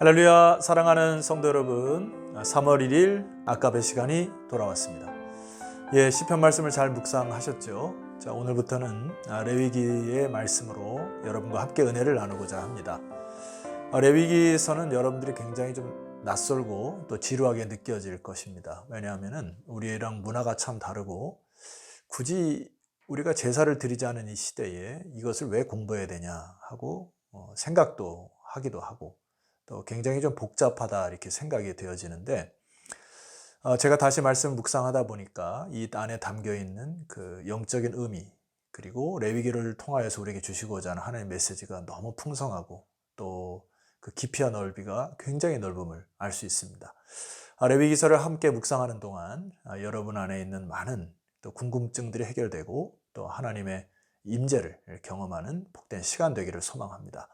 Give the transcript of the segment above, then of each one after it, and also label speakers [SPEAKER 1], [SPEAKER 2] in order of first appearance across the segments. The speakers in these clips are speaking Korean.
[SPEAKER 1] 할렐루야, 사랑하는 성도 여러분, 3월 1일 아까의 시간이 돌아왔습니다. 시편 말씀을 잘 묵상하셨죠? 자, 오늘부터는 레위기의 말씀으로 여러분과 함께 은혜를 나누고자 합니다. 레위기서는 여러분들이 굉장히 좀 낯설고 또 지루하게 느껴질 것입니다. 왜냐하면 우리랑 문화가 참 다르고 굳이 우리가 제사를 드리지 않은 이 시대에 이것을 왜 공부해야 되냐 하고 생각도 하기도 하고 또 굉장히 좀 복잡하다 이렇게 생각이 되어지는데, 제가 다시 말씀 묵상하다 보니까 이 안에 담겨 있는 그 영적인 의미, 그리고 레위기를 통하여서 우리에게 주시고자 하는 하나님의 메시지가 너무 풍성하고 또 그 깊이와 넓이가 굉장히 넓음을 알 수 있습니다. 레위기서를 함께 묵상하는 동안 여러분 안에 있는 많은 또 궁금증들이 해결되고 또 하나님의 임재를 경험하는 복된 시간 되기를 소망합니다.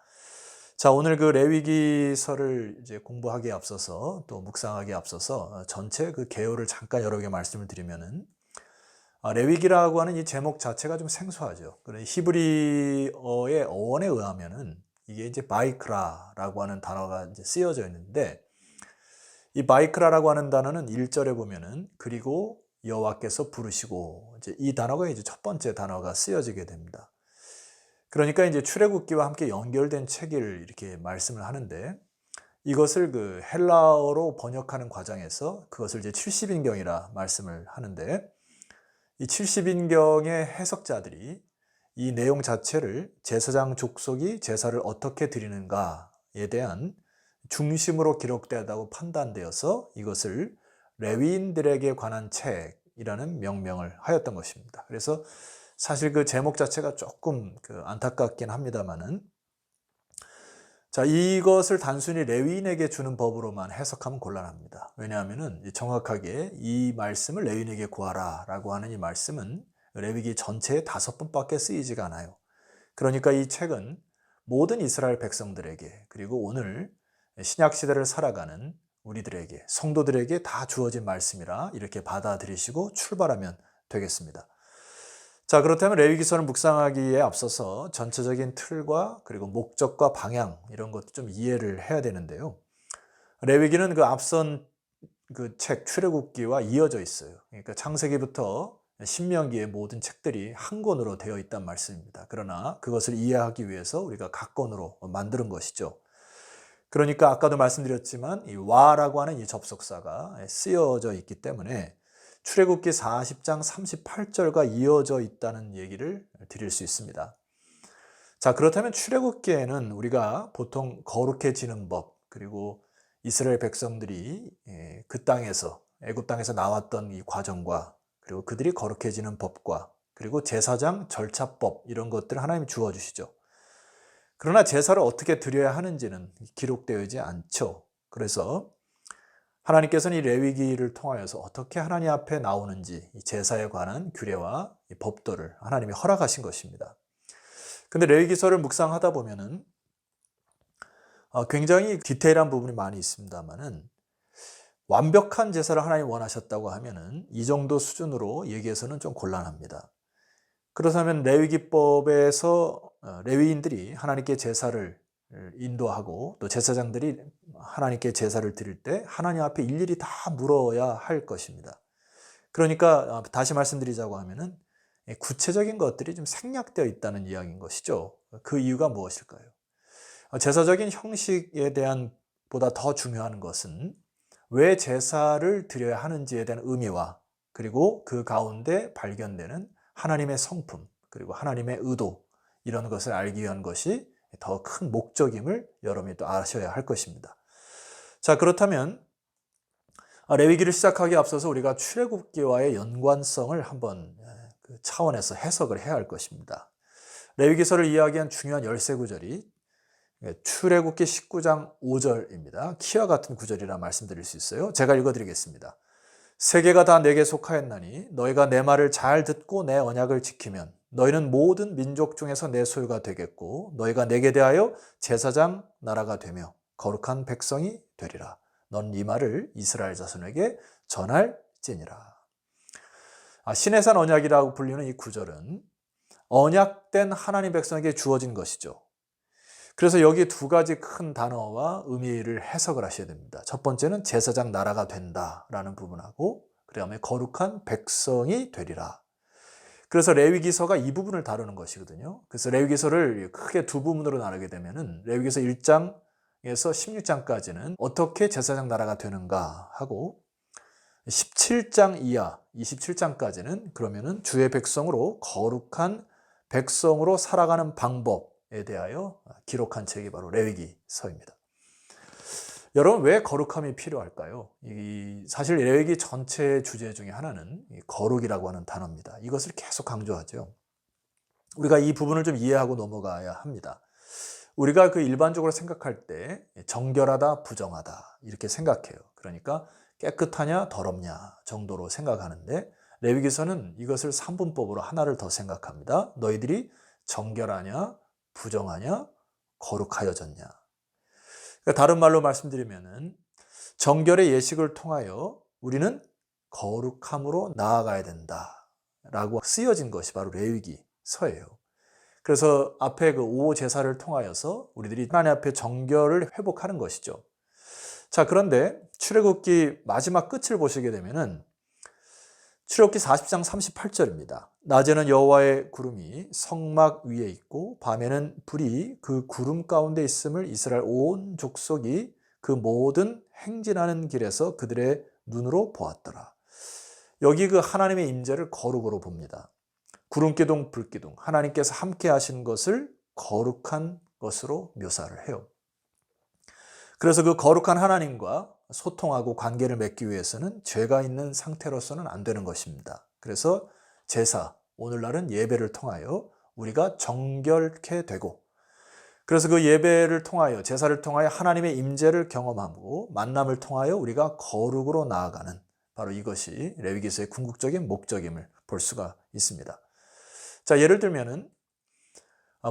[SPEAKER 1] 자, 오늘 그 레위기서를 이제 공부하기에 앞서서 또 묵상하기에 앞서서 전체 그 개요를 잠깐 여러분에게 말씀을 드리면은, 레위기라고 하는 이 제목 자체가 좀 생소하죠. 그런데 히브리어의 어원에 의하면은 이게 이제 바이크라라고 하는 단어가 이제 쓰여져 있는데, 이 바이크라라고 하는 단어는 1절에 보면은 그리고 여호와께서 부르시고, 이제 이 단어가 이제 첫 번째 단어가 쓰여지게 됩니다. 그러니까 이제 출애굽기와 함께 연결된 책을 이렇게 말씀을 하는데, 이것을 그 헬라어로 번역하는 과정에서 그것을 이제 70인경이라 말씀을 하는데, 이 70인경의 해석자들이 이 내용 자체를 제사장 족속이 제사를 어떻게 드리는가에 대한 중심으로 기록되었다고 판단되어서 이것을 레위인들에게 관한 책이라는 명명을 하였던 것입니다. 그래서 사실 그 제목 자체가 조금 안타깝긴 합니다만은, 자, 이것을 단순히 레위인에게 주는 법으로만 해석하면 곤란합니다. 왜냐하면은 정확하게 이 말씀을 레위인에게 구하라 라고 하는 이 말씀은 레위기 전체에 5번밖에 쓰이지가 않아요. 그러니까 이 책은 모든 이스라엘 백성들에게, 그리고 오늘 신약 시대를 살아가는 우리들에게, 성도들에게 다 주어진 말씀이라 이렇게 받아들이시고 출발하면 되겠습니다. 자, 그렇다면 레위기서를 묵상하기에 앞서서 전체적인 틀과 그리고 목적과 방향, 이런 것도 좀 이해를 해야 되는데요. 레위기는 그 앞선 그 책 출애굽기와 이어져 있어요. 그러니까 창세기부터 신명기의 모든 책들이 한 권으로 되어 있단 말씀입니다. 그러나 그것을 이해하기 위해서 우리가 각 권으로 만드는 것이죠. 그러니까 아까도 말씀드렸지만 이 와라고 하는 이 접속사가 쓰여져 있기 때문에 출애굽기 40장 38절과 이어져 있다는 얘기를 드릴 수 있습니다. 자, 그렇다면 출애굽기에는 우리가 보통 거룩해지는 법, 그리고 이스라엘 백성들이 그 땅에서, 애굽 땅에서 나왔던 이 과정과, 그리고 그들이 거룩해지는 법과, 그리고 제사장 절차법, 이런 것들을 하나님이 주어주시죠. 그러나 제사를 어떻게 드려야 하는지는 기록되어 있지 않죠. 그래서 하나님께서는 이 레위기를 통하여서 어떻게 하나님 앞에 나오는지, 이 제사에 관한 규례와 이 법도를 하나님이 허락하신 것입니다. 근데 레위기서를 묵상하다 보면은 굉장히 디테일한 부분이 많이 있습니다만은, 완벽한 제사를 하나님이 원하셨다고 하면은 이 정도 수준으로 얘기해서는 좀 곤란합니다. 그렇다면 레위기법에서 레위인들이 하나님께 제사를 인도하고 또 제사장들이 하나님께 제사를 드릴 때 하나님 앞에 일일이 다 물어야 할 것입니다. 그러니까 다시 말씀드리자고 하면은 구체적인 것들이 좀 생략되어 있다는 이야기인 것이죠. 그 이유가 무엇일까요? 제사적인 형식에 대한 보다 더 중요한 것은 왜 제사를 드려야 하는지에 대한 의미와, 그리고 그 가운데 발견되는 하나님의 성품, 그리고 하나님의 의도, 이런 것을 알기 위한 것이 더 큰 목적임을 여러분이 또 아셔야 할 것입니다. 자, 그렇다면 레위기를 시작하기에 앞서서 우리가 출애굽기와의 연관성을 한번 그 차원에서 해석을 해야 할 것입니다. 레위기서를 이야기한 중요한 열쇠 구절이 출애굽기 19장 5절입니다. 키와 같은 구절이라 말씀드릴 수 있어요. 제가 읽어드리겠습니다. 세계가 다 내게 속하였나니 너희가 내 말을 잘 듣고 내 언약을 지키면 너희는 모든 민족 중에서 내 소유가 되겠고 너희가 내게 대하여 제사장 나라가 되며 거룩한 백성이 되리라. 넌 이 말을 이스라엘 자손에게 전할지니라. 신의 산 언약이라고 불리는 이 구절은 언약된 하나님 백성에게 주어진 것이죠. 그래서 여기 두 가지 큰 단어와 의미를 해석을 하셔야 됩니다. 첫 번째는 제사장 나라가 된다라는 부분하고 그다음에 거룩한 백성이 되리라. 그래서 레위기서가 이 부분을 다루는 것이거든요. 그래서 레위기서를 크게 두 부분으로 나누게 되면은 레위기서 1장에서 16장까지는 어떻게 제사장 나라가 되는가 하고 17장 이하 27장까지는 그러면은 주의 백성으로 거룩한 백성으로 살아가는 방법에 대하여 기록한 책이 바로 레위기서입니다. 여러분, 왜 거룩함이 필요할까요? 사실 레위기 전체의 주제 중에 하나는 거룩이라고 하는 단어입니다. 이것을 계속 강조하죠. 우리가 이 부분을 좀 이해하고 넘어가야 합니다. 우리가 일반적으로 생각할 때 정결하다, 부정하다 이렇게 생각해요. 그러니까 깨끗하냐, 더럽냐 정도로 생각하는데 레위기서는 이것을 3분법으로 하나를 더 생각합니다. 너희들이 정결하냐, 부정하냐, 거룩하여졌냐. 그러니까 다른 말로 말씀드리면은 정결의 예식을 통하여 우리는 거룩함으로 나아가야 된다라고 쓰여진 것이 바로 레위기서예요. 그래서 앞에 그 5호 제사를 통하여서 우리들이 하나님 앞에 정결을 회복하는 것이죠. 자, 그런데 출애굽기 마지막 끝을 보시게 되면은 출애굽기 40장 38절입니다. 낮에는 여호와의 구름이 성막 위에 있고 밤에는 불이 그 구름 가운데 있음을 이스라엘 온 족속이 그 모든 행진하는 길에서 그들의 눈으로 보았더라. 여기 그 하나님의 임재를 거룩으로 봅니다. 구름기둥, 불기둥, 하나님께서 함께 하신 것을 거룩한 것으로 묘사를 해요. 그래서 그 거룩한 하나님과 소통하고 관계를 맺기 위해서는 죄가 있는 상태로서는 안 되는 것입니다. 그래서 제사, 오늘날은 예배를 통하여 우리가 정결케 되고, 그래서 그 예배를 통하여, 제사를 통하여 하나님의 임재를 경험하고 만남을 통하여 우리가 거룩으로 나아가는, 바로 이것이 레위기서의 궁극적인 목적임을 볼 수가 있습니다. 자, 예를 들면은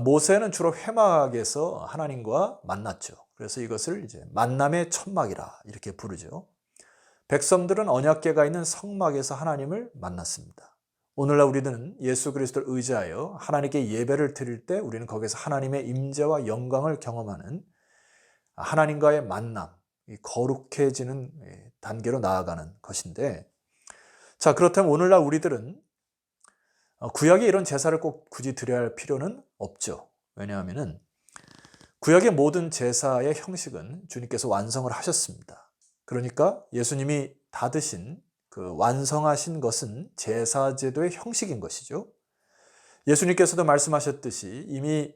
[SPEAKER 1] 모세는 주로 회막에서 하나님과 만났죠. 그래서 이것을 이제 만남의 천막이라 이렇게 부르죠. 백성들은 언약궤가 있는 성막에서 하나님을 만났습니다. 오늘날 우리는 예수 그리스도를 의지하여 하나님께 예배를 드릴 때 우리는 거기서 하나님의 임재와 영광을 경험하는 하나님과의 만남, 거룩해지는 단계로 나아가는 것인데, 자, 그렇다면 오늘날 우리들은 구약에 이런 제사를 꼭 굳이 드려야 할 필요는 없죠. 왜냐하면은 구약의 모든 제사의 형식은 주님께서 완성을 하셨습니다. 그러니까 예수님이 다 드신 그 완성하신 것은 제사제도의 형식인 것이죠. 예수님께서도 말씀하셨듯이 이미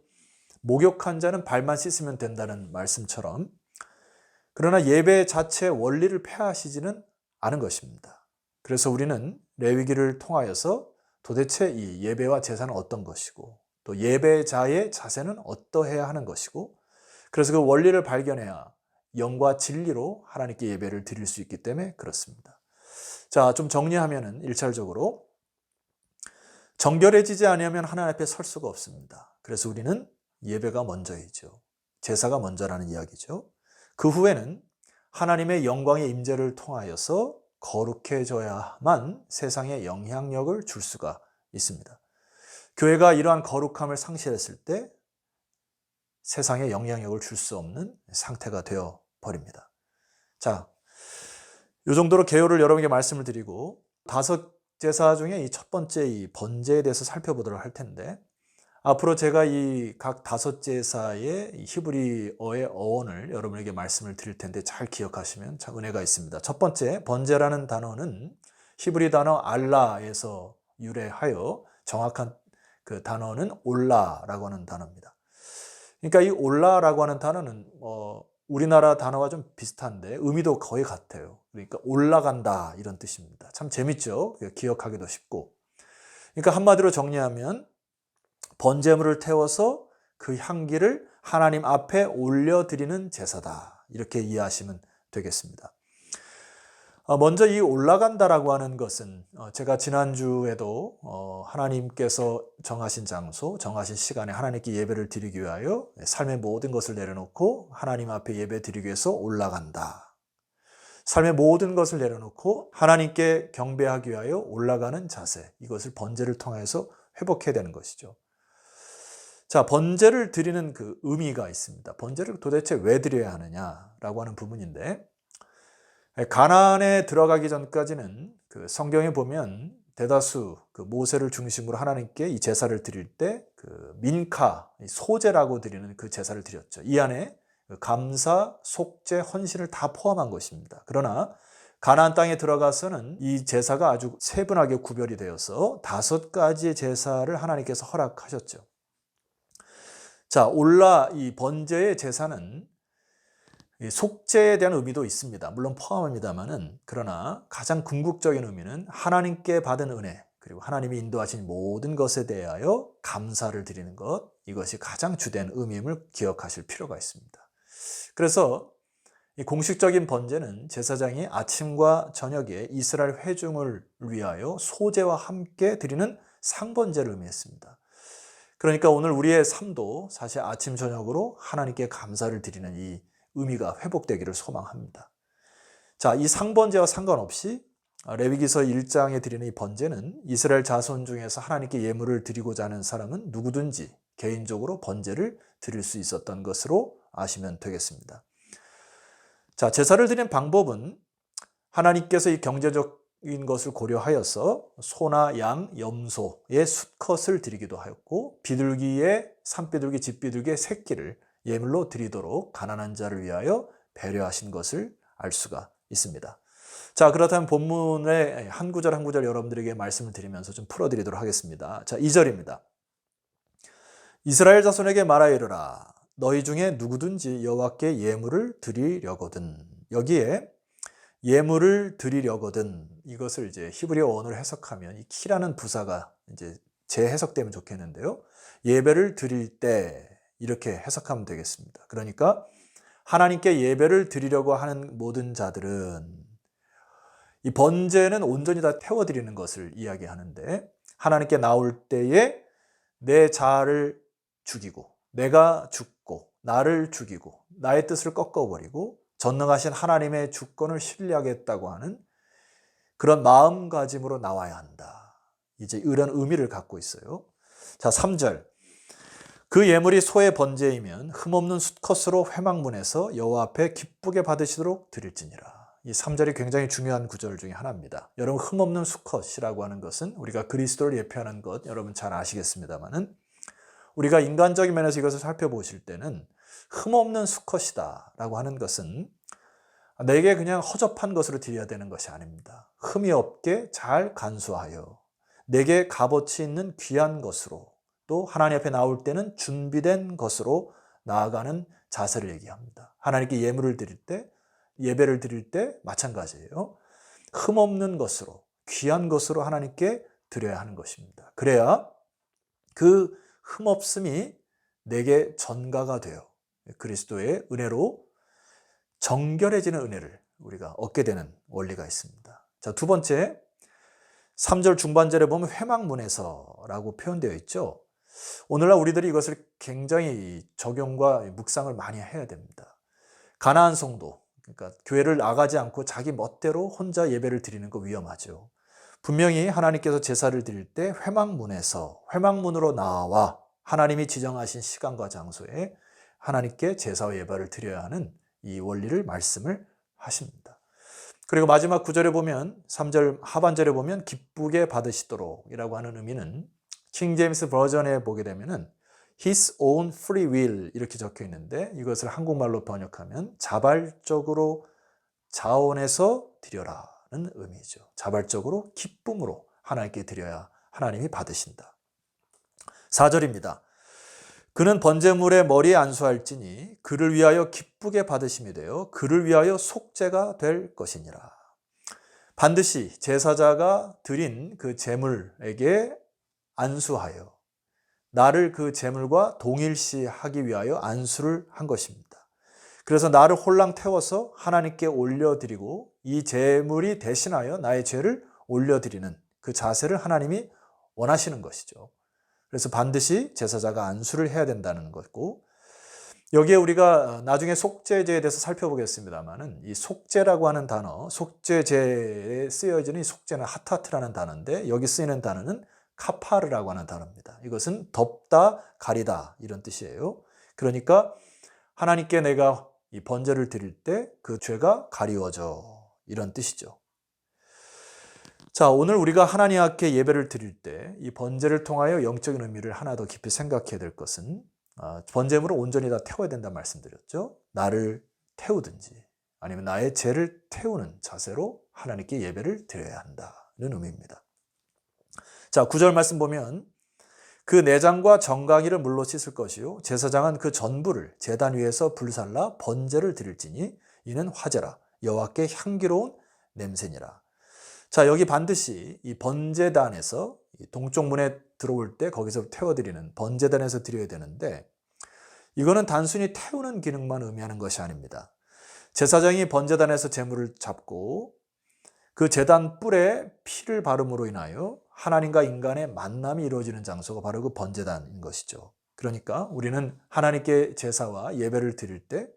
[SPEAKER 1] 목욕한 자는 발만 씻으면 된다는 말씀처럼, 그러나 예배 자체의 원리를 폐하시지는 않은 것입니다. 그래서 우리는 레위기를 통하여서 도대체 이 예배와 제사는 어떤 것이고 또 예배자의 자세는 어떠해야 하는 것이고, 그래서 그 원리를 발견해야 영과 진리로 하나님께 예배를 드릴 수 있기 때문에 그렇습니다. 자, 좀 정리하면은 1차적으로 정결해지지 않으면 하나님 앞에 설 수가 없습니다. 그래서 우리는 예배가 먼저이죠. 제사가 먼저라는 이야기죠. 그 후에는 하나님의 영광의 임재를 통하여서 거룩해져야만 세상에 영향력을 줄 수가 있습니다. 교회가 이러한 거룩함을 상실했을 때 세상에 영향력을 줄 수 없는 상태가 되어 버립니다. 자, 이 정도로 개요를 여러분에게 말씀을 드리고 5 제사 중에 이 첫 번째 이 번제에 대해서 살펴보도록 할 텐데, 앞으로 제가 이 각 5 제사의 히브리어의 어원을 여러분에게 말씀을 드릴 텐데 잘 기억하시면 참 은혜가 있습니다. 첫 번째, 번제라는 단어는 히브리 단어 알라에서 유래하여 정확한 그 단어는 올라라고 하는 단어입니다. 그러니까 이 올라라고 하는 단어는 우리나라 단어와 좀 비슷한데 의미도 거의 같아요. 그러니까 올라간다 이런 뜻입니다. 참 재밌죠? 기억하기도 쉽고. 그러니까 한마디로 정리하면 번제물을 태워서 그 향기를 하나님 앞에 올려드리는 제사다, 이렇게 이해하시면 되겠습니다. 먼저 이 올라간다라고 하는 것은 제가 지난주에도 하나님께서 정하신 장소, 정하신 시간에 하나님께 예배를 드리기 위하여 삶의 모든 것을 내려놓고 하나님 앞에 예배 드리기 위해서 올라간다. 삶의 모든 것을 내려놓고 하나님께 경배하기 위하여 올라가는 자세, 이것을 번제를 통해서 회복해야 되는 것이죠. 자, 번제를 드리는 그 의미가 있습니다. 번제를 도대체 왜 드려야 하느냐라고 하는 부분인데, 가나안에 들어가기 전까지는 그 성경에 보면 대다수 그 모세를 중심으로 하나님께 이 제사를 드릴 때 그 민카, 소제라고 드리는 그 제사를 드렸죠. 이 안에 감사, 속죄, 헌신을 다 포함한 것입니다. 그러나 가나안 땅에 들어가서는 이 제사가 아주 세분하게 구별이 되어서 5가지의 제사를 하나님께서 허락하셨죠. 자, 올라 이 번제의 제사는 속죄에 대한 의미도 있습니다. 물론 포함합니다만은, 그러나 가장 궁극적인 의미는 하나님께 받은 은혜, 그리고 하나님이 인도하신 모든 것에 대하여 감사를 드리는 것, 이것이 가장 주된 의미임을 기억하실 필요가 있습니다. 그래서 이 공식적인 번제는 제사장이 아침과 저녁에 이스라엘 회중을 위하여 소제와 함께 드리는 상번제를 의미했습니다. 그러니까 오늘 우리의 삶도 사실 아침 저녁으로 하나님께 감사를 드리는 이 의미가 회복되기를 소망합니다. 자, 이 상번제와 상관없이 레위기서 1장에 드리는 이 번제는 이스라엘 자손 중에서 하나님께 예물을 드리고자 하는 사람은 누구든지 개인적으로 번제를 드릴 수 있었던 것으로 아시면 되겠습니다. 자, 제사를 드리는 방법은 하나님께서 이 경제적인 것을 고려하여서 소나 양, 염소의 수컷을 드리기도 하였고, 비둘기의 산비둘기, 집비둘기의 새끼를 예물로 드리도록 가난한 자를 위하여 배려하신 것을 알 수가 있습니다. 자, 그렇다면 본문의 한 구절 한 구절 여러분들에게 말씀을 드리면서 좀 풀어드리도록 하겠습니다. 자, 2절입니다. 이스라엘 자손에게 말하여 이르라. 너희 중에 누구든지 여호와께 예물을 드리려거든. 여기에 예물을 드리려거든, 이것을 이제 히브리어 원어로 해석하면 이 키라는 부사가 이제 재해석되면 좋겠는데요. 예배를 드릴 때 이렇게 해석하면 되겠습니다. 그러니까 하나님께 예배를 드리려고 하는 모든 자들은, 이 번제는 온전히 다 태워드리는 것을 이야기하는데, 하나님께 나올 때에 내 자아를 죽이고, 내가 죽고, 나를 죽이고, 나의 뜻을 꺾어버리고 전능하신 하나님의 주권을 신뢰하겠다고 하는 그런 마음가짐으로 나와야 한다. 이제 이런 의미를 갖고 있어요. 자, 3절. 그 예물이 소의 번제이면 흠없는 수컷으로 회막문에서 여호와 앞에 기쁘게 받으시도록 드릴지니라. 이 3절이 굉장히 중요한 구절 중에 하나입니다. 여러분, 흠없는 수컷이라고 하는 것은 우리가 그리스도를 예표하는 것, 여러분 잘 아시겠습니다만은, 우리가 인간적인 면에서 이것을 살펴보실 때는 흠없는 수컷이다 라고 하는 것은 내게 그냥 허접한 것으로 드려야 되는 것이 아닙니다. 흠이 없게 잘 간수하여 내게 값어치 있는 귀한 것으로, 또 하나님 앞에 나올 때는 준비된 것으로 나아가는 자세를 얘기합니다. 하나님께 예물을 드릴 때, 예배를 드릴 때 마찬가지예요. 흠없는 것으로, 귀한 것으로 하나님께 드려야 하는 것입니다. 그래야 그 흠없음이 내게 전가가 되어 그리스도의 은혜로 정결해지는 은혜를 우리가 얻게 되는 원리가 있습니다. 자, 두 번째, 3절 중반절에 보면 회막문에서라고 표현되어 있죠. 오늘날 우리들이 이것을 굉장히 적용과 묵상을 많이 해야 됩니다. 가나안 성도, 그러니까 교회를 나가지 않고 자기 멋대로 혼자 예배를 드리는 거 위험하죠. 분명히 하나님께서 제사를 드릴 때 회막문에서, 회막문으로 나와 하나님이 지정하신 시간과 장소에 하나님께 제사와 예배를 드려야 하는 이 원리를 말씀을 하십니다. 그리고 마지막 9절에 보면, 3절 하반절에 보면 기쁘게 받으시도록 이라고 하는 의미는 킹 제임스 버전에 보게 되면은 His own free will 이렇게 적혀 있는데, 이것을 한국말로 번역하면 자발적으로 자원해서 드려라는 의미죠. 자발적으로 기쁨으로 하나님께 드려야 하나님이 받으신다. 4절입니다. 그는 번제물의 머리에 안수할지니 그를 위하여 기쁘게 받으심이 되어 그를 위하여 속죄가 될 것이니라. 반드시 제사자가 드린 그 제물에게 안수하여 나를 그 제물과 동일시하기 위하여 안수를 한 것입니다. 그래서 나를 홀랑 태워서 하나님께 올려드리고 이 제물이 대신하여 나의 죄를 올려드리는 그 자세를 하나님이 원하시는 것이죠. 그래서 반드시 제사자가 안수를 해야 된다는 것고, 여기에 우리가 나중에 속죄제에 대해서 살펴보겠습니다만은, 이 속죄라고 하는 단어, 속죄제에 쓰여지는 이 속죄는 하타트라는 단어인데, 여기 쓰이는 단어는 카파르라고 하는 단어입니다. 이것은 덮다, 가리다 이런 뜻이에요. 그러니까 하나님께 내가 이 번제를 드릴 때 그 죄가 가리워져 이런 뜻이죠. 자, 오늘 우리가 하나님 앞에 예배를 드릴 때 이 번제를 통하여 영적인 의미를 하나 더 깊이 생각해야 될 것은 번제물을 온전히 다 태워야 된다는 말씀드렸죠. 나를 태우든지 아니면 나의 죄를 태우는 자세로 하나님께 예배를 드려야 한다는 의미입니다. 자, 9절 말씀 보면 그 내장과 정강이를 물로 씻을 것이요 제사장은 그 전부를 제단 위에서 불살라 번제를 드릴지니 이는 화제라 여호와께 향기로운 냄새니라. 자, 여기 반드시 이 번제단에서 동쪽 문에 들어올 때 거기서 태워드리는 번제단에서 드려야 되는데 이거는 단순히 태우는 기능만 의미하는 것이 아닙니다. 제사장이 번제단에서 제물을 잡고 그 제단 뿔에 피를 바름으로 인하여 하나님과 인간의 만남이 이루어지는 장소가 바로 그 번제단인 것이죠. 그러니까 우리는 하나님께 제사와 예배를 드릴 때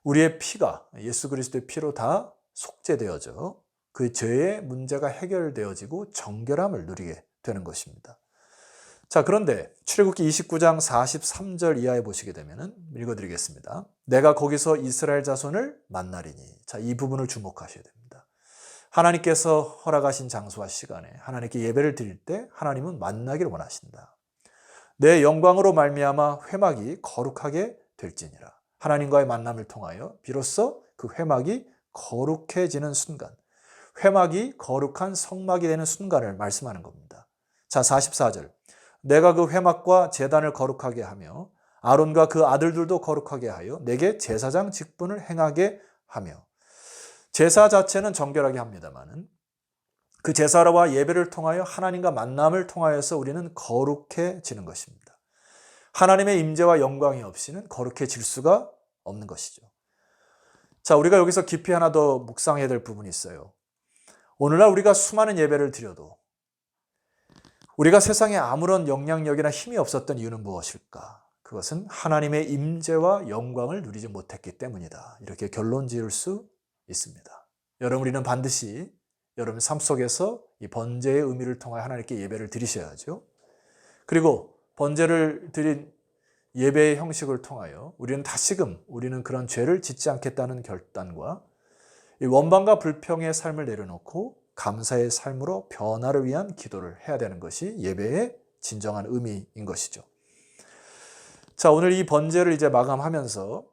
[SPEAKER 1] 우리의 피가 예수 그리스도의 피로 다 속죄되어져 그 죄의 문제가 해결되어지고 정결함을 누리게 되는 것입니다. 자, 그런데 출애굽기 29장 43절 이하에 보시게 되면 읽어드리겠습니다. 내가 거기서 이스라엘 자손을 만나리니. 자, 이 부분을 주목하셔야 됩니다. 하나님께서 허락하신 장소와 시간에 하나님께 예배를 드릴 때 하나님은 만나기를 원하신다. 내 영광으로 말미암아 회막이 거룩하게 될지니라. 하나님과의 만남을 통하여 비로소 그 회막이 거룩해지는 순간, 회막이 거룩한 성막이 되는 순간을 말씀하는 겁니다. 자, 44절. 내가 그 회막과 제단을 거룩하게 하며 아론과 그 아들들도 거룩하게 하여 내게 제사장 직분을 행하게 하며. 제사 자체는 정결하게 합니다마는 그 제사와 예배를 통하여 하나님과 만남을 통하여서 우리는 거룩해지는 것입니다. 하나님의 임재와 영광이 없이는 거룩해질 수가 없는 것이죠. 자, 우리가 여기서 깊이 하나 더 묵상해야 될 부분이 있어요. 오늘날 우리가 수많은 예배를 드려도 우리가 세상에 아무런 영향력이나 힘이 없었던 이유는 무엇일까? 그것은 하나님의 임재와 영광을 누리지 못했기 때문이다. 이렇게 결론 지을 수 있습니다. 여러분, 우리는 반드시 여러분 삶 속에서 이 번제의 의미를 통하여 하나님께 예배를 드리셔야죠. 그리고 번제를 드린 예배의 형식을 통하여 우리는 다시금 우리는 그런 죄를 짓지 않겠다는 결단과 이 원망과 불평의 삶을 내려놓고 감사의 삶으로 변화를 위한 기도를 해야 되는 것이 예배의 진정한 의미인 것이죠. 자, 오늘 이 번제를 이제 마감하면서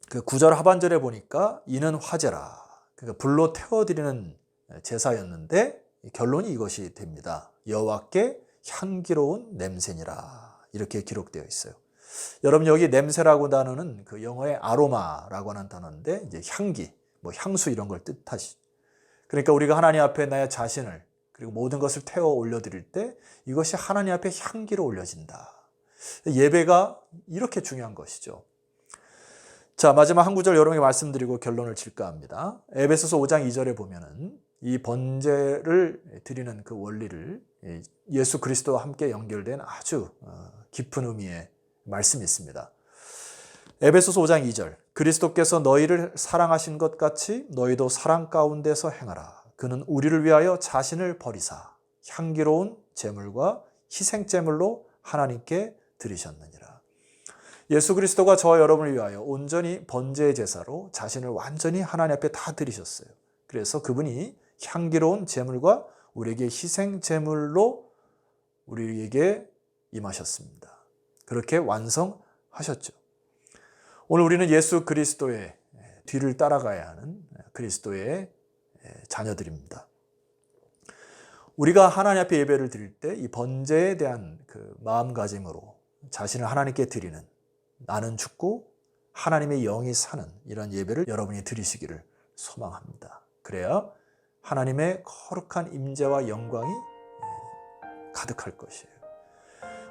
[SPEAKER 1] 그 9절 하반절에 보니까 이는 화제라. 그러니까 불로 태워드리는 제사였는데 결론이 이것이 됩니다. 여호와께 향기로운 냄새니라. 이렇게 기록되어 있어요. 여러분, 여기 냄새라고 단어는 그 영어의 아로마라고 하는 단어인데 이제 향기, 향수 이런 걸 뜻하시죠. 그러니까 우리가 하나님 앞에 나의 자신을 그리고 모든 것을 태워 올려드릴 때 이것이 하나님 앞에 향기로 올려진다. 예배가 이렇게 중요한 것이죠. 자, 마지막 한 구절 여러분에게 말씀드리고 결론을 질까 합니다. 에베소서 5장 2절에 보면은 이 번제를 드리는 그 원리를 예수 그리스도와 함께 연결된 아주 깊은 의미의 말씀이 있습니다. 에베소서 5장 2절. 그리스도께서 너희를 사랑하신 것 같이 너희도 사랑 가운데서 행하라. 그는 우리를 위하여 자신을 버리사 향기로운 제물과 희생 제물로 하나님께 드리셨느니라. 예수 그리스도가 저와 여러분을 위하여 온전히 번제의 제사로 자신을 완전히 하나님 앞에 다 드리셨어요. 그래서 그분이 향기로운 제물과 우리에게 희생 제물로 우리에게 임하셨습니다. 그렇게 완성하셨죠. 오늘 우리는 예수 그리스도의 뒤를 따라가야 하는 그리스도의 자녀들입니다. 우리가 하나님 앞에 예배를 드릴 때 이 번제에 대한 그 마음가짐으로 자신을 하나님께 드리는, 나는 죽고 하나님의 영이 사는 이런 예배를 여러분이 드리시기를 소망합니다. 그래야 하나님의 거룩한 임재와 영광이 가득할 것이에요.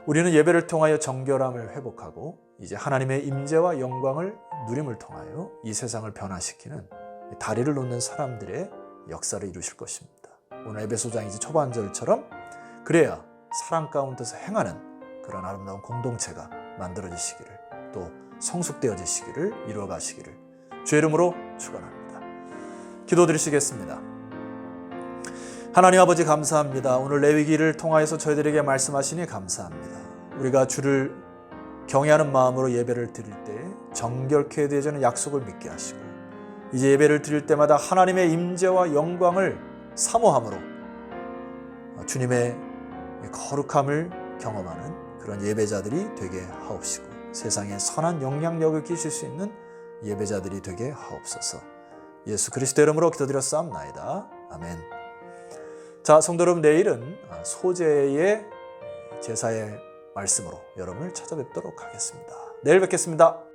[SPEAKER 1] 우리는 예배를 통하여 정결함을 회복하고 이제 하나님의 임재와 영광을 누림을 통하여 이 세상을 변화시키는 다리를 놓는 사람들의 역사를 이루실 것입니다. 오늘 에베소장 이제 초반절처럼 그래야 사랑 가운데서 행하는 그런 아름다운 공동체가 만들어지시기를, 또 성숙되어지시기를, 이루어가시기를 주의 이름으로 축원합니다. 기도드리시겠습니다. 하나님 아버지 감사합니다. 오늘 레위기를 통하여서 저희들에게 말씀하시니 감사합니다. 우리가 주를 경외하는 마음으로 예배를 드릴 때 정결케 되어지는 약속을 믿게 하시고 이제 예배를 드릴 때마다 하나님의 임재와 영광을 사모함으로 주님의 거룩함을 경험하는 그런 예배자들이 되게 하옵시고 세상에 선한 영향력을 끼칠 수 있는 예배자들이 되게 하옵소서. 예수 그리스도 이름으로 기도드렸사옵나이다. 아멘. 자, 성도 여러분, 내일은 소재의 제사의 말씀으로 여러분을 찾아뵙도록 하겠습니다. 내일 뵙겠습니다.